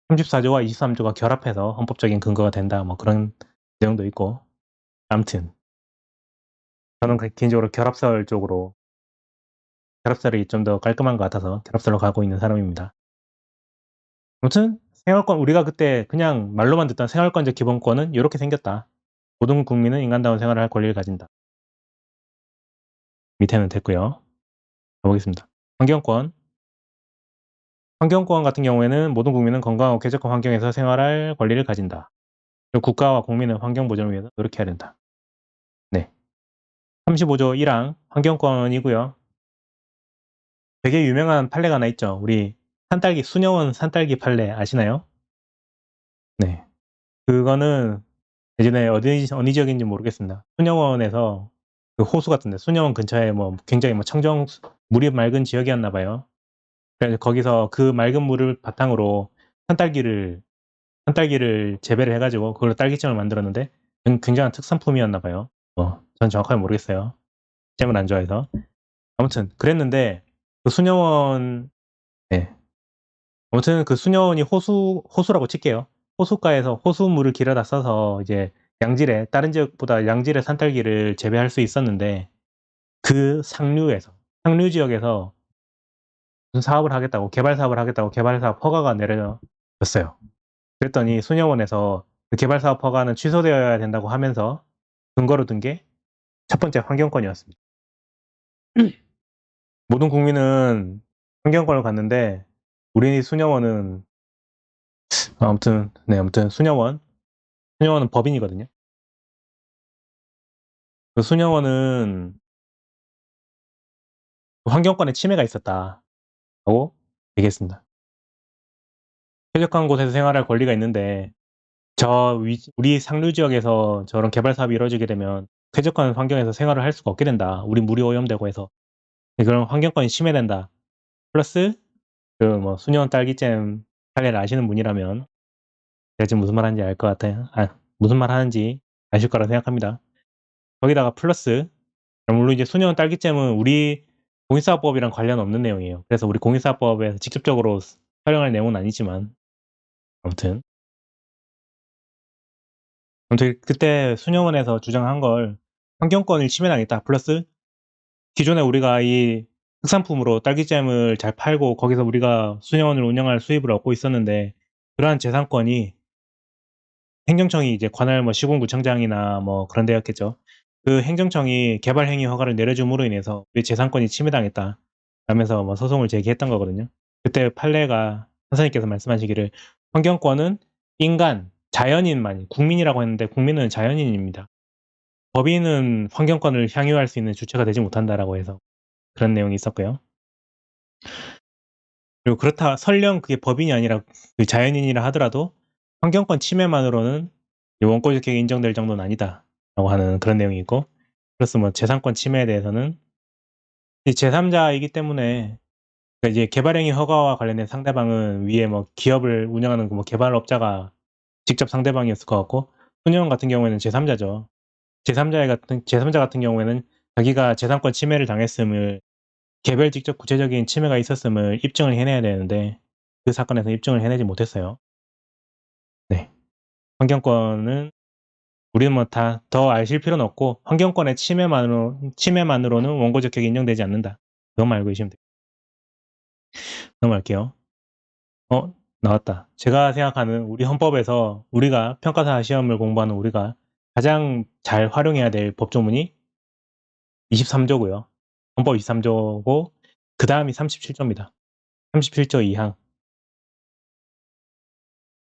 34조와 23조가 결합해서 헌법적인 근거가 된다 뭐 그런 내용도 있고 아무튼 저는 개인적으로 결합설이 좀 더 깔끔한 것 같아서 결합설로 가고 있는 사람입니다. 아무튼 생활권 우리가 그때 그냥 말로만 듣던 생활권적 기본권은 이렇게 생겼다. 모든 국민은 인간다운 생활을 할 권리를 가진다. 밑에는 됐고요. 가보겠습니다. 환경권. 환경권 같은 경우에는 모든 국민은 건강하고 쾌적한 환경에서 생활할 권리를 가진다. 그리고 국가와 국민은 환경 보존을 위해서 노력해야 된다. 네. 35조 1항 환경권이고요. 되게 유명한 판례가 하나 있죠. 우리 수녀원 산딸기 판례 아시나요? 네. 그거는 예전에 어느 지역인지 모르겠습니다. 수녀원에서 그 호수 같은데 수녀원 근처에 뭐 굉장히 뭐 물이 맑은 지역이었나 봐요. 그래서 거기서 그 맑은 물을 바탕으로 산딸기를 재배를 해가지고 그걸로 딸기잼을 만들었는데 굉장한 특산품이었나 봐요. 전 정확하게 모르겠어요. 잼을 안 좋아해서. 아무튼 그랬는데 그 수녀원 네. 아무튼 그 수녀원이 호수라고 칠게요. 호수가에서 호수물을 길어다 써서 이제 다른 지역보다 양질의 산딸기를 재배할 수 있었는데 그 상류 지역에서 무슨 개발 사업을 하겠다고 개발 사업 허가가 내려졌어요. 그랬더니 수녀원에서 그 개발 사업 허가는 취소되어야 된다고 하면서 근거로 든 게 첫 번째 환경권이었습니다. 모든 국민은 환경권을 갖는데 우리 수녀원은 아무튼 수녀원은 법인이거든요. 그 수녀원은 환경권에 침해가 있었다고 얘기했습니다. 쾌적한 곳에서 생활할 권리가 있는데 우리 상류 지역에서 저런 개발 사업이 이루어지게 되면 쾌적한 환경에서 생활을 할 수가 없게 된다. 우리 물이 오염되고 해서 그런 환경권이 침해된다. 플러스 그 뭐 수녀원 딸기잼 판례를 아시는 분이라면 제가 지금 무슨 말 하는지 알 것 같아요. 무슨 말 하는지 아실 거라 생각합니다. 거기다가 플러스 물론 이제 수녀원 딸기잼은 우리 공인사업법이랑 관련 없는 내용이에요. 그래서 우리 공인사업법에서 직접적으로 활용할 내용은 아니지만 아무튼 그때 수녀원에서 주장한 걸 환경권을 침해당했다. 플러스 기존에 우리가 이 특산품으로 딸기잼을 잘 팔고 거기서 우리가 수녀원을 운영할 수입을 얻고 있었는데 그러한 재산권이 행정청이 이제 관할 시군구청장이나 뭐 그런 데였겠죠. 그 행정청이 개발 행위 허가를 내려줌으로 인해서 우리 재산권이 침해당했다. 라면서 소송을 제기했던 거거든요. 그때 판례가 선생님께서 말씀하시기를 환경권은 자연인만 국민이라고 했는데 국민은 자연인입니다. 법인은 환경권을 향유할 수 있는 주체가 되지 못한다라고 해서 그런 내용이 있었고요. 그리고 설령 그게 법인이 아니라 그 자연인이라 하더라도 환경권 침해만으로는 원고적격이 인정될 정도는 아니다라고 하는 그런 내용이 있고, 플러스 재산권 침해에 대해서는 제3자이기 때문에 그러니까 이제 개발행위 허가와 관련된 상대방은 위에 기업을 운영하는 개발업자가 직접 상대방이었을 것 같고, 수녀원 같은 경우에는 제3자죠. 제3자 같은 경우에는 자기가 재산권 침해를 당했음을 개별적적 구체적인 침해가 있었음을 입증을 해내야 되는데 그 사건에서 입증을 해내지 못했어요. 네. 환경권은 우리는 다 더 아실 필요는 없고 환경권의 침해만으로는 원고적격이 인정되지 않는다. 그것만 알고 계시면 돼요. 넘어갈게요. 나왔다. 제가 생각하는 우리 헌법에서 우리가 평가사 시험을 공부하는 우리가 가장 잘 활용해야 될 법조문이 23조고요. 헌법 23조고 그 다음이 37조입니다. 37조 2항.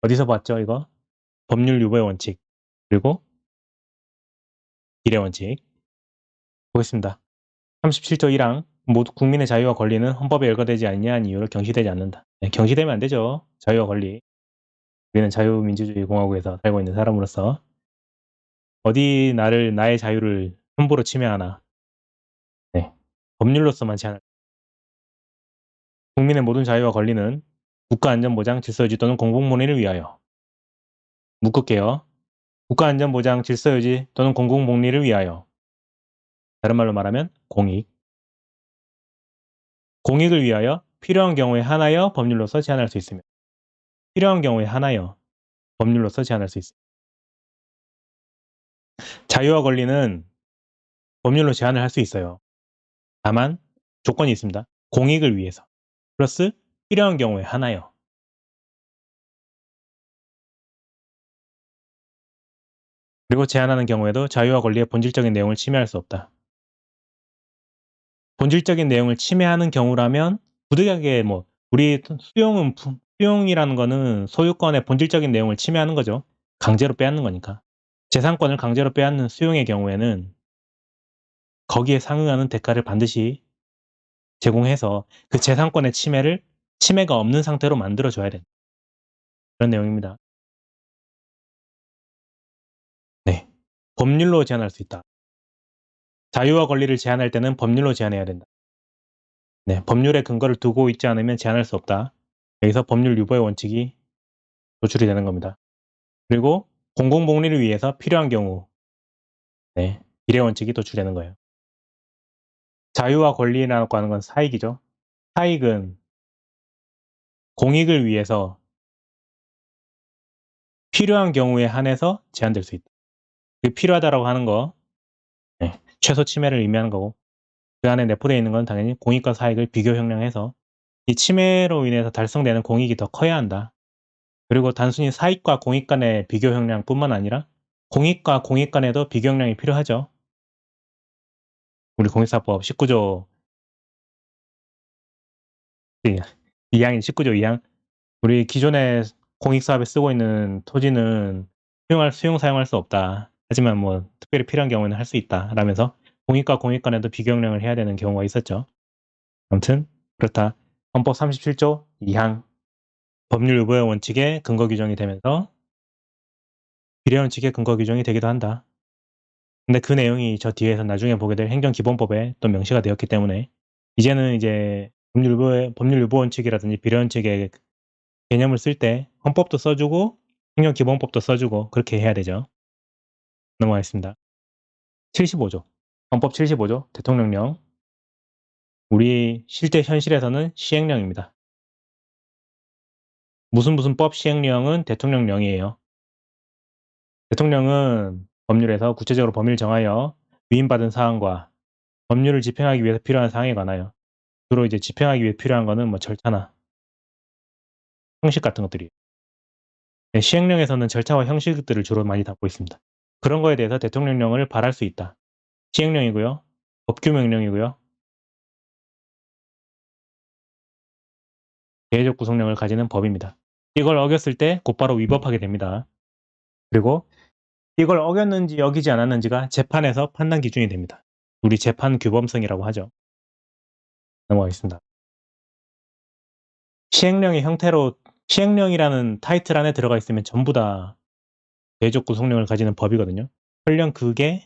어디서 봤죠 이거? 법률 유보의 원칙 그리고 비례 원칙 보겠습니다. 37조 1항 모두 국민의 자유와 권리는 헌법에 열거되지 아니한 이유로 경시되지 않는다. 네, 경시되면 안 되죠. 자유와 권리. 우리는 자유민주주의 공화국에서 살고 있는 사람으로서 어디 나의 자유를 함부로 침해하나. 네, 법률로서만 제한할. 국민의 모든 자유와 권리는 국가안전보장, 질서유지 또는 공공본의를 위하여. 묶을게요. 국가안전보장, 질서유지 또는 공공복리를 위하여. 다른 말로 말하면 공익. 공익을 위하여 필요한 경우에 한하여 법률로서 제한할 수 있으며 필요한 경우에 한하여 법률로서 제한할 수 있습니다. 자유와 권리는 법률로 제한을 할 수 있어요. 다만 조건이 있습니다. 공익을 위해서 플러스 필요한 경우에 한하여. 그리고 제한하는 경우에도 자유와 권리의 본질적인 내용을 침해할 수 없다. 본질적인 내용을 침해하는 경우라면 부득이하게 우리 수용이라는 거는 소유권의 본질적인 내용을 침해하는 거죠. 강제로 빼앗는 거니까. 재산권을 강제로 빼앗는 수용의 경우에는 거기에 상응하는 대가를 반드시 제공해서 그 재산권의 침해가 없는 상태로 만들어줘야 된다. 그런 내용입니다. 네. 법률로 제한할 수 있다. 자유와 권리를 제한할 때는 법률로 제한해야 된다. 네. 법률의 근거를 두고 있지 않으면 제한할 수 없다. 여기서 법률 유보의 원칙이 도출이 되는 겁니다. 그리고 공공복리를 위해서 필요한 경우, 네. 비례 원칙이 도출되는 거예요. 자유와 권리라고 하는 건 사익이죠. 사익은 공익을 위해서 필요한 경우에 한해서 제한될 수 있다. 그 필요하다라고 하는 거, 네. 최소 침해를 의미하는 거고, 그 안에 내포되어 있는 건 당연히 공익과 사익을 비교 형량해서 이 침해로 인해서 달성되는 공익이 더 커야 한다. 그리고 단순히 사익과 공익 간의 비교 형량뿐만 아니라 공익과 공익 간에도 비교 형량이 필요하죠. 우리 공익사법 19조 2항인 19조 2항. 우리 기존에 공익사업에 쓰고 있는 토지는 수용 사용할 수 없다. 하지만 특별히 필요한 경우에는 할 수 있다. 라면서 공익과 공익 간에도 비교 형량을 해야 되는 경우가 있었죠. 아무튼 그렇다. 헌법 37조 2항 법률 유보의 원칙의 근거 규정이 되면서 비례 원칙의 근거 규정이 되기도 한다. 근데 그 내용이 저 뒤에서 나중에 보게 될 행정기본법에 또 명시가 되었기 때문에 이제는 이제 법률 유보 원칙이라든지 비례 원칙의 개념을 쓸 때 헌법도 써주고 행정기본법도 써주고 그렇게 해야 되죠. 넘어가겠습니다. 75조 헌법 75조 대통령령. 우리 실제 현실에서는 시행령입니다. 무슨 법 시행령은 대통령령이에요. 대통령은 법률에서 구체적으로 범위를 정하여 위임받은 사항과 법률을 집행하기 위해서 필요한 사항에 관하여 주로 이제 집행하기 위해 필요한 거는 절차나 형식 같은 것들이에요. 네, 시행령에서는 절차와 형식들을 주로 많이 담고 있습니다. 그런 거에 대해서 대통령령을 발할 수 있다. 시행령이고요. 법규명령이고요. 대외적 구성령을 가지는 법입니다. 이걸 어겼을 때 곧바로 위법하게 됩니다. 그리고 이걸 어겼는지 어기지 않았는지가 재판에서 판단 기준이 됩니다. 우리 재판 규범성이라고 하죠. 넘어가겠습니다. 시행령의 형태로 시행령이라는 타이틀 안에 들어가 있으면 전부 다 대외적 구성령을 가지는 법이거든요. 설령 그게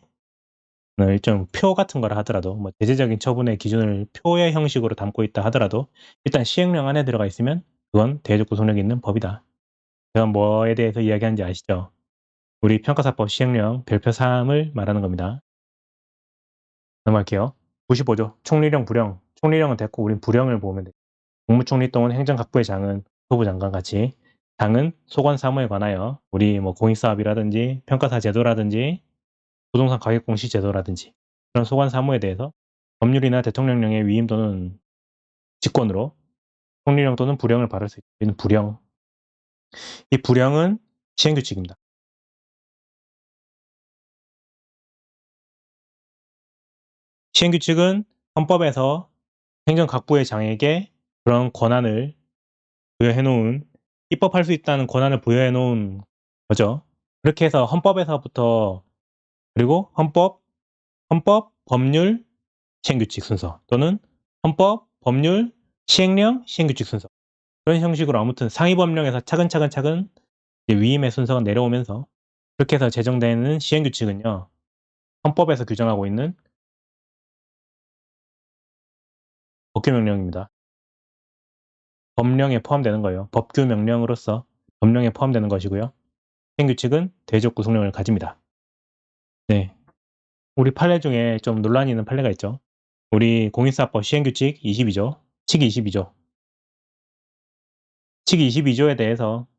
일종 표 같은 거라 하더라도 제재적인 처분의 기준을 표의 형식으로 담고 있다 하더라도 일단 시행령 안에 들어가 있으면 그건 대외적 구성력이 있는 법이다. 제가 뭐에 대해서 이야기하는지 아시죠? 우리 평가사법 시행령 별표 3을 말하는 겁니다. 넘어갈게요. 95조 총리령 불령. 총리령은 됐고 우린 불령을 보면 돼. 국무총리 또는 행정각부의 장은 국토부 장관 같이 장은 소관 사무에 관하여 우리 공익사업이라든지 평가사 제도라든지 부동산 가격 공시 제도라든지 그런 소관 사무에 대해서 법률이나 대통령령의 위임 또는 직권으로 총리령 또는 불령을 발할 수 있는 불령. 이 불령은 시행규칙입니다. 시행규칙은 헌법에서 행정각부의 장에게 그런 권한을 부여해 놓은 입법할 수 있다는 권한을 부여해 놓은 거죠. 그렇게 해서 헌법에서부터 그리고 헌법, 법률, 시행규칙 순서 또는 헌법, 법률, 시행령, 시행규칙 순서 그런 형식으로 아무튼 상위법령에서 차근차근 위임의 순서가 내려오면서 그렇게 해서 제정되는 시행규칙은요. 헌법에서 규정하고 있는 법규명령입니다. 법령에 포함되는 거예요. 법규명령으로서 법령에 포함되는 것이고요. 시행규칙은 대외적 구성력을 가집니다. 네, 우리 판례 중에 좀 논란이 있는 판례가 있죠. 우리 공인사법 시행규칙 22조 시기 22조. 시기 22조에 대해서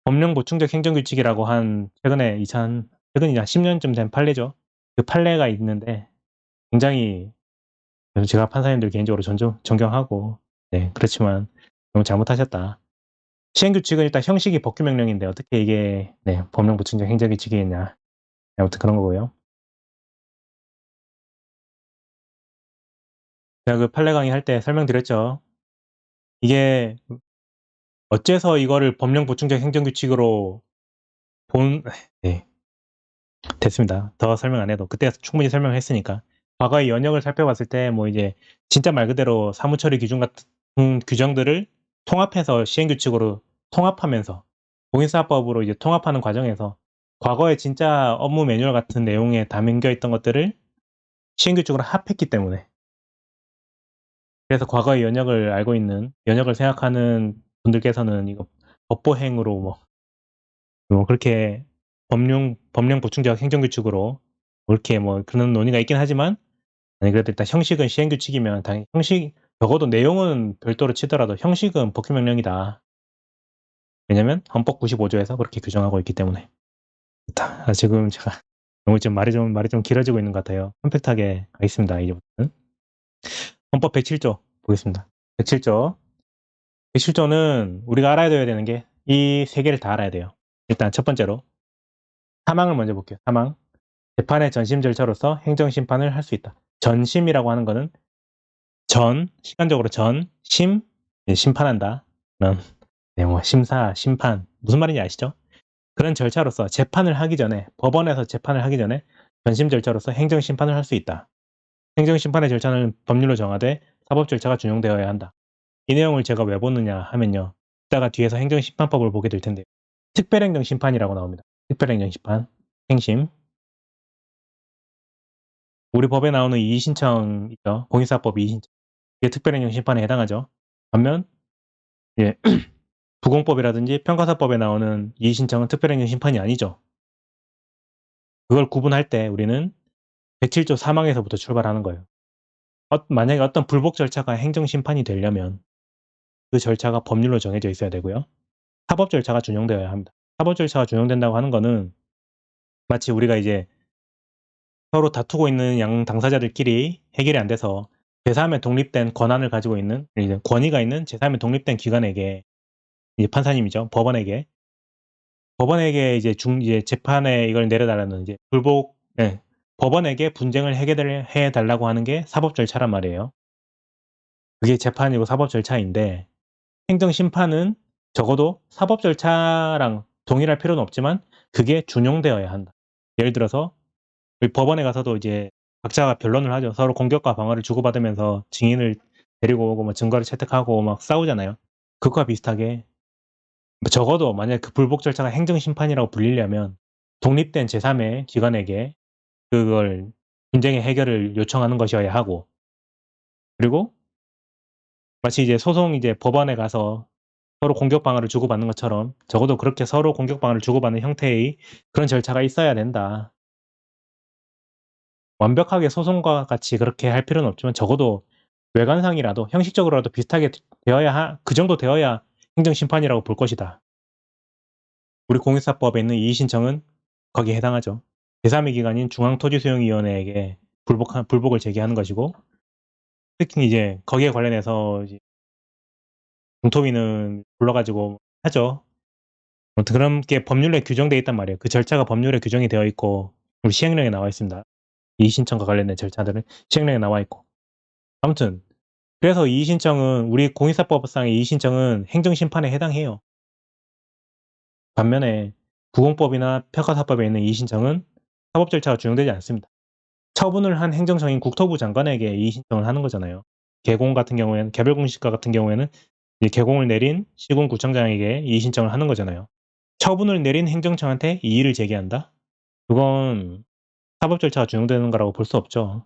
법령 보충적 행정규칙이라고 한 최근에 최근이 한 10년쯤 된 판례죠. 그 판례가 있는데 굉장히 제가 판사님들 개인적으로 존경하고 네, 그렇지만 너무 잘못하셨다. 시행규칙은 일단 형식이 법규명령인데 어떻게 이게 네, 법령 보충적 행정규칙이겠냐. 아무튼 그런 거고요. 제가 그 판례 강의 할 때 설명드렸죠. 이게 어째서 이거를 법령 보충적 행정규칙으로 네, 됐습니다. 더 설명 안 해도 그때 충분히 설명했으니까. 과거의 연역을 살펴봤을 때 뭐 이제 진짜 말 그대로 사무처리 기준 같은 규정들을 통합해서 시행규칙으로 통합하면서 공인사업법으로 이제 통합하는 과정에서 과거에 진짜 업무 매뉴얼 같은 내용에 담겨 있던 것들을 시행규칙으로 합했기 때문에 그래서 과거의 연역을 알고 있는 연역을 생각하는 분들께서는 이거 법보행으로 뭐 그렇게 법령 보충적 행정규칙으로 이렇게 뭐 그런 논의가 있긴 하지만 아니 그래도 일단 형식은 시행규칙이면 당연히 적어도 내용은 별도로 치더라도 형식은 법규명령이다. 왜냐면 헌법 95조에서 그렇게 규정하고 있기 때문에. 지금 제가 너무 지금 말이 좀 길어지고 있는 것 같아요. 컴팩트하게 가겠습니다. 이제부터는. 헌법 107조 보겠습니다. 107조. 107조는 우리가 알아야 되는 게 이 세 개를 다 알아야 돼요. 일단 첫 번째로 사망을 먼저 볼게요. 사망. 재판의 전심 절차로서 행정심판을 할 수 있다. 전심이라고 하는 거는 시간적으로 심, 심판한다. 네, 뭐 심사, 심판 무슨 말인지 아시죠? 그런 절차로서 재판을 하기 전에 법원에서 재판을 하기 전에 전심 절차로서 행정심판을 할 수 있다. 행정심판의 절차는 법률로 정하되 사법 절차가 준용되어야 한다. 이 내용을 제가 왜 보느냐 하면요. 이따가 뒤에서 행정심판법을 보게 될 텐데요. 특별행정심판이라고 나옵니다. 특별행정심판, 행심. 우리 법에 나오는 이의신청이죠. 공인사법 이의신청. 이게 특별행정심판에 해당하죠. 반면 예, 부공법이라든지 평가사법에 나오는 이의신청은 특별행정심판이 아니죠. 그걸 구분할 때 우리는 107조 사망에서부터 출발하는 거예요. 만약에 어떤 불복 절차가 행정심판이 되려면 그 절차가 법률로 정해져 있어야 되고요. 사법 절차가 준용되어야 합니다. 사법 절차가 준용된다고 하는 거는 마치 우리가 이제 서로 다투고 있는 양 당사자들끼리 해결이 안 돼서 제3의 독립된 권한을 가지고 있는 권위가 있는 제3의 독립된 기관에게 이제 판사님이죠. 법원에게 이제 재판에 이걸 내려달라는 이제 법원에게 분쟁을 해결해 달라고 하는 게 사법 절차란 말이에요. 그게 재판이고 사법 절차인데 행정심판은 적어도 사법 절차랑 동일할 필요는 없지만 그게 준용되어야 한다. 예를 들어서 법원에 가서도 이제 각자가 변론을 하죠. 서로 공격과 방어를 주고받으면서 증인을 데리고 오고 뭐 증거를 채택하고 막 싸우잖아요. 그것과 비슷하게 적어도 만약 그 불복 절차가 행정심판이라고 불리려면 독립된 제3의 기관에게 그걸 분쟁의 해결을 요청하는 것이어야 하고 그리고 마치 이제 법원에 가서 서로 공격 방어를 주고받는 것처럼 적어도 그렇게 서로 공격 방어를 주고받는 형태의 그런 절차가 있어야 된다. 완벽하게 소송과 같이 그렇게 할 필요는 없지만 적어도 외관상이라도 형식적으로라도 비슷하게 그 정도 되어야 행정심판이라고 볼 것이다. 우리 공인사법에 있는 이의신청은 거기에 해당하죠. 제3의 기관인 중앙토지수용위원회에게 불복을 제기하는 것이고 특히 이제 거기에 관련해서 이제 공토위는 불러가지고 하죠. 그런 게 법률에 규정되어 있단 말이에요. 그 절차가 법률에 규정이 되어 있고 우리 시행령에 나와 있습니다. 이의신청과 관련된 절차들은 시행령에 나와 있고 아무튼 그래서 이의신청은 우리 공인사법상의 이의신청은 행정심판에 해당해요. 반면에 부공법이나 평가사법에 있는 이의신청은 사법 절차가 준용되지 않습니다. 처분을 한 행정청인 국토부 장관에게 이의신청을 하는 거잖아요. 개공 같은 경우에는 개별공시가 같은 경우에는 이제 개공을 내린 시군구청장에게 이의신청을 하는 거잖아요. 처분을 내린 행정청한테 이의를 제기한다? 그건 사법 절차가 준용되는 거라고 볼 수 없죠.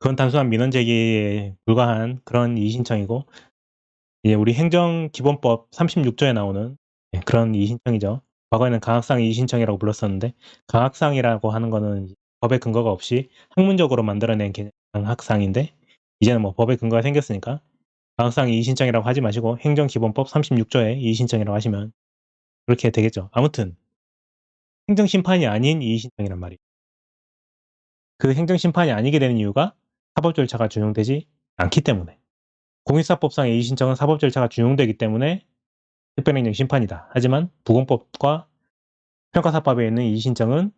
그건 단순한 민원 제기에 불과한 그런 이의신청이고 이제 우리 행정기본법 36조에 나오는 그런 이의신청이죠. 과거에는 강학상 이의신청이라고 불렀었는데 강학상이라고 하는 거는 법의 근거가 없이 학문적으로 만들어낸 개념 강학상인데 이제는 뭐 법의 근거가 생겼으니까 가능성 이의신청이라고 하지 마시고 행정기본법 36조의 이의신청이라고 하시면 그렇게 되겠죠. 아무튼 행정심판이 아닌 이의신청이란 말이에요. 그 행정심판이 아니게 되는 이유가 사법 절차가 준용되지 않기 때문에. 공익사법상의 이의신청은 사법 절차가 준용되기 때문에 특별행정 심판이다. 하지만 부공법과 평가사법에 있는 이의신청은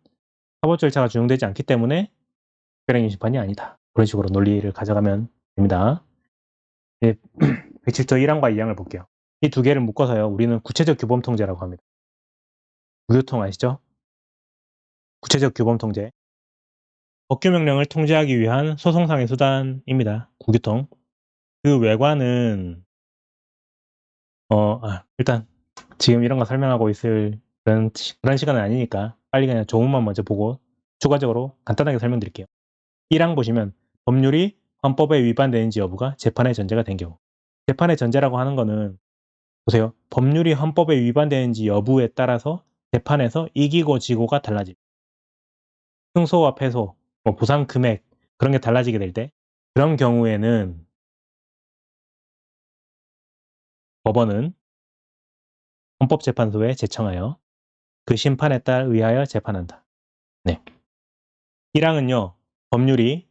사법 절차가 준용되지 않기 때문에 특별행정 심판이 아니다. 그런 식으로 논리를 가져가면 됩니다. 네, 107조 1항과 2항을 볼게요. 이 두 개를 묶어서요. 우리는 구체적 규범통제라고 합니다. 구교통 아시죠? 구체적 규범통제. 법규명령을 통제하기 위한 소송상의 수단입니다. 구교통. 그 외과는 일단 지금 이런 거 설명하고 있을 그런 시간은 아니니까 빨리 그냥 조문만 먼저 보고 추가적으로 간단하게 설명드릴게요. 1항 보시면 법률이 헌법에 위반되는지 여부가 재판의 전제가 된 경우. 재판의 전제라고 하는 거는 보세요. 법률이 헌법에 위반되는지 여부에 따라서 재판에서 이기고 지고가 달라집니다. 승소와 패소, 뭐 보상 금액 그런 게 달라지게 될 때 그런 경우에는 법원은 헌법재판소에 제청하여 그 심판에 따라 의하여 재판한다. 네. 1항은요. 법률이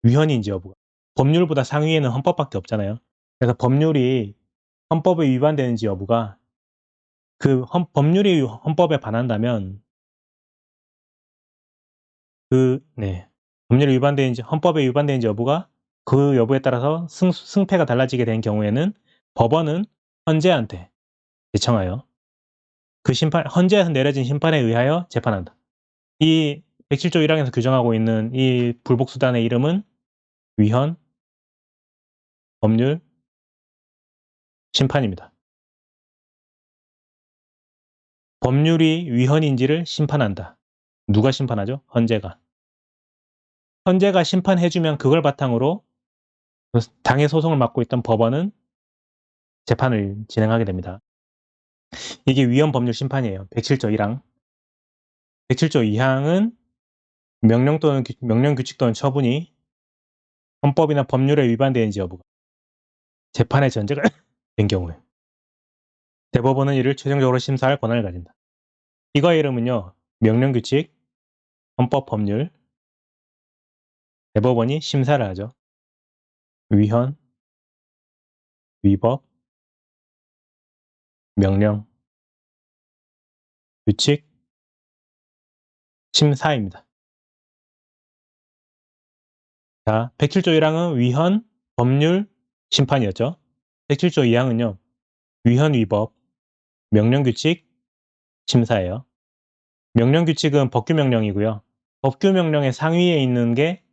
위헌인지 여부가. 법률보다 상위에는 헌법밖에 없잖아요. 그래서 법률이 헌법에 위반되는지 여부가 법률이 헌법에 반한다면 법률이 위반되는지 헌법에 위반되는지 여부가 그 여부에 따라서 승패가 달라지게 된 경우에는 법원은 헌재한테 제청하여 그 헌재에서 내려진 심판에 의하여 재판한다. 이 107조 1항에서 규정하고 있는 이 불복수단의 이름은 위헌, 법률, 심판입니다. 법률이 위헌인지를 심판한다. 누가 심판하죠? 헌재가. 헌재가 심판해주면 그걸 바탕으로 당해 소송을 맡고 있던 법원은 재판을 진행하게 됩니다. 이게 위헌 법률 심판이에요. 107조 1항. 107조 2항은 명령 규칙 또는 처분이 헌법이나 법률에 위반되는지 여부가 재판의 전제가 된 경우에 대법원은 이를 최종적으로 심사할 권한을 가진다. 이거의 이름은요. 명령 규칙, 헌법 법률, 대법원이 심사를 하죠. 위헌, 위법, 명령, 규칙, 심사입니다. 자, 107조 1항은 위헌, 법률, 심판이었죠. 107조 2항은요. 위헌, 위법, 명령, 규칙, 심사예요. 명령, 규칙은 법규 명령이고요. 법규 명령의 상위에 있는 게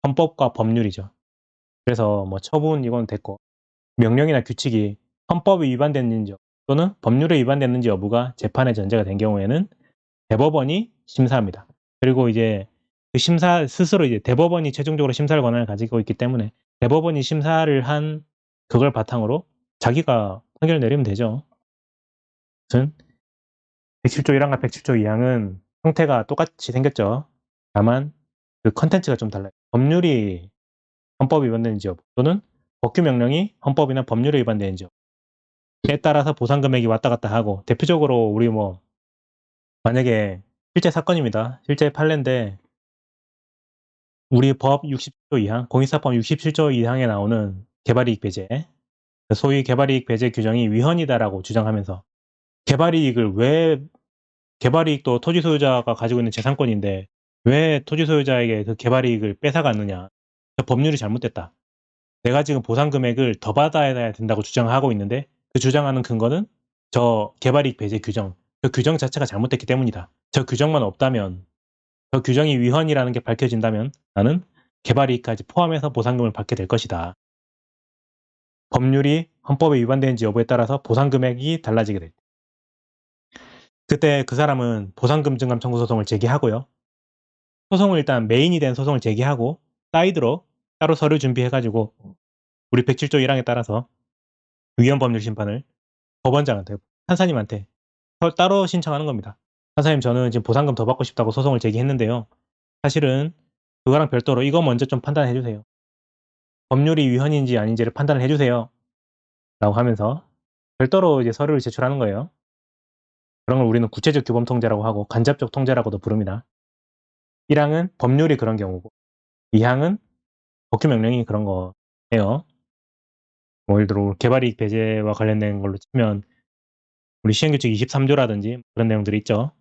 헌법과 법률이죠. 그래서 뭐 처분 이건 됐고 명령이나 규칙이 헌법에 위반됐는지 또는 법률에 위반됐는지 여부가 재판의 전제가 된 경우에는 대법원이 심사합니다. 그리고 이제 그 심사 스스로 이제 대법원이 최종적으로 심사할 권한을 가지고 있기 때문에 대법원이 심사를 한 그걸 바탕으로 자기가 판결을 내리면 되죠. 아무튼 107조 1항과 107조 2항은 형태가 똑같이 생겼죠. 다만 그 컨텐츠가 좀 달라요. 법률이 헌법에 위반되는지 여부 또는 법규 명령이 헌법이나 법률에 위반되는지 여부에 따라서 보상 금액이 왔다 갔다 하고 대표적으로 우리 뭐 만약에 실제 사건입니다. 실제 판례인데 우리 법 60조 2항, 공익사법 67조 2항에 나오는 개발이익 배제, 소위 개발이익 배제 규정이 위헌이다라고 주장하면서 개발이익도 토지 소유자가 가지고 있는 재산권인데 왜 토지 소유자에게 그 개발이익을 뺏어갔느냐. 법률이 잘못됐다. 내가 지금 보상 금액을 더 받아야 된다고 주장하고 있는데 그 주장하는 근거는 저 개발이익 배제 규정, 그 규정 자체가 잘못됐기 때문이다. 저 규정만 없다면 저 규정이 위헌이라는 게 밝혀진다면 나는 개발이익까지 포함해서 보상금을 받게 될 것이다. 법률이 헌법에 위반되는지 여부에 따라서 보상 금액이 달라지게 될 때. 그때 그 사람은 보상금 증감 청구 소송을 제기하고요. 소송을 일단 메인이 된 소송을 제기하고 사이드로 따로 서류 준비해가지고 우리 107조 1항에 따라서 위헌 법률 심판을 법원장한테, 판사님한테 따로 신청하는 겁니다. 판사님 저는 지금 보상금 더 받고 싶다고 소송을 제기했는데요. 사실은 그거랑 별도로 이거 먼저 좀 판단해 주세요. 법률이 위헌인지 아닌지를 판단을 해주세요. 라고 하면서 별도로 이제 서류를 제출하는 거예요. 그런 걸 우리는 구체적 규범 통제라고 하고 간접적 통제라고도 부릅니다. 1항은 법률이 그런 경우고 2항은 법규 명령이 그런 거예요. 뭐 예를 들어 개발이익 배제와 관련된 걸로 치면 우리 시행규칙 23조라든지 그런 내용들이 있죠.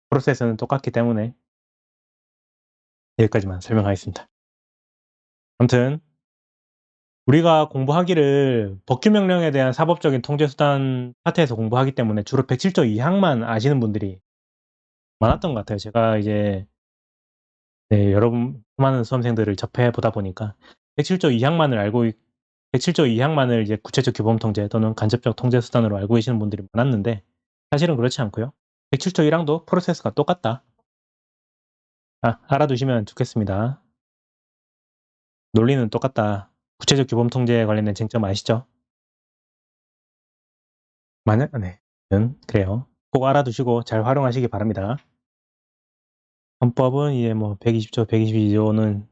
프로세스는 똑같기 때문에 여기까지만 설명하겠습니다. 아무튼 우리가 공부하기를 법규 명령에 대한 사법적인 통제 수단 파트에서 공부하기 때문에 주로 107조 2항만 아시는 분들이 많았던 것 같아요. 제가 이제 여러분 수많은 수험생들을 접해 보다 보니까 107조 2항만을 알고 107조 2항만을 이제 구체적 규범 통제 또는 간접적 통제 수단으로 알고 계시는 분들이 많았는데 사실은 그렇지 않고요. 107조 1항도 프로세스가 똑같다. 알아두시면 좋겠습니다. 논리는 똑같다. 구체적 규범 통제에 관련된 쟁점 아시죠? 네. 그래요. 꼭 알아두시고 잘 활용하시기 바랍니다. 헌법은 이제 뭐 120조, 122조는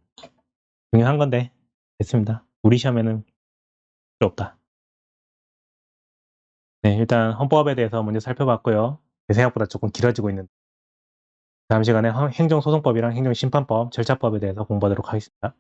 중요한 건데 됐습니다. 우리 시험에는 필요 없다. 네, 일단 헌법에 대해서 먼저 살펴봤고요. 제 생각보다 조금 길어지고 있는 다음 시간에 행정소송법이랑 행정심판법, 절차법에 대해서 공부하도록 하겠습니다.